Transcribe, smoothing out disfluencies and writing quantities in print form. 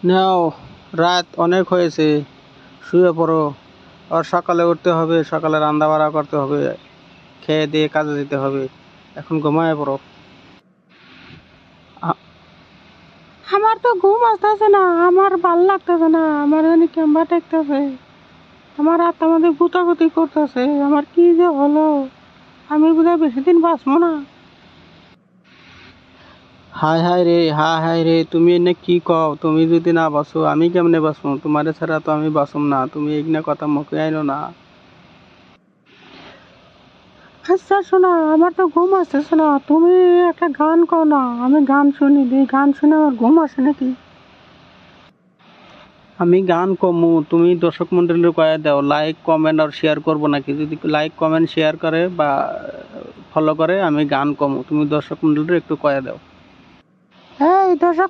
নাও, রাত অনেক হয়েছে, শুয়ে পড়ো। আর সকালে উঠতে হবে, সকালে রান্না বাড়া করতে হবে, খেয়ে দিয়ে কাজে যেতে হবে। এখন ঘুমায় পড়ো। আ- আমার তো ঘুম আসতেছে না, আমার ভাল লাগতেছে না, আমার জানি কেমবা ঠেকতেছে, আমার আত্মা মধ্যে গুতাগুতি করতেছে, আমার কি যে হলো, আমি বোধহয় বেশি দিন বাঁচবো না। হায় হায় রে, হায় হায় রে, তুমি এনে কি কও? তুমি যদি না বাঁচো আমি কেমনে বাঁচবো? তোমারে ছাড়া তো আমি বাঁচুম না। তুমি এগুলা কথা মুখে আইনো না। আচ্ছা শোনা, আমার তো ঘুম আসতেছে না, তুমি একটা গান কও না, আমি গান শুনি, এই গান শুনে আমার ঘুম আসে নাকি। আমি গান কমু, তুমি দর্শক মন্ডলীর কয়ে দাও লাইক কমেন্ট আর শেয়ার করবো নাকি? যদি লাইক কমেন্ট শেয়ার করে বা ফলো করে আমি গান কমু, তুমি দর্শক মন্ডলীর একটু কয়ে দাও। এই দর্শক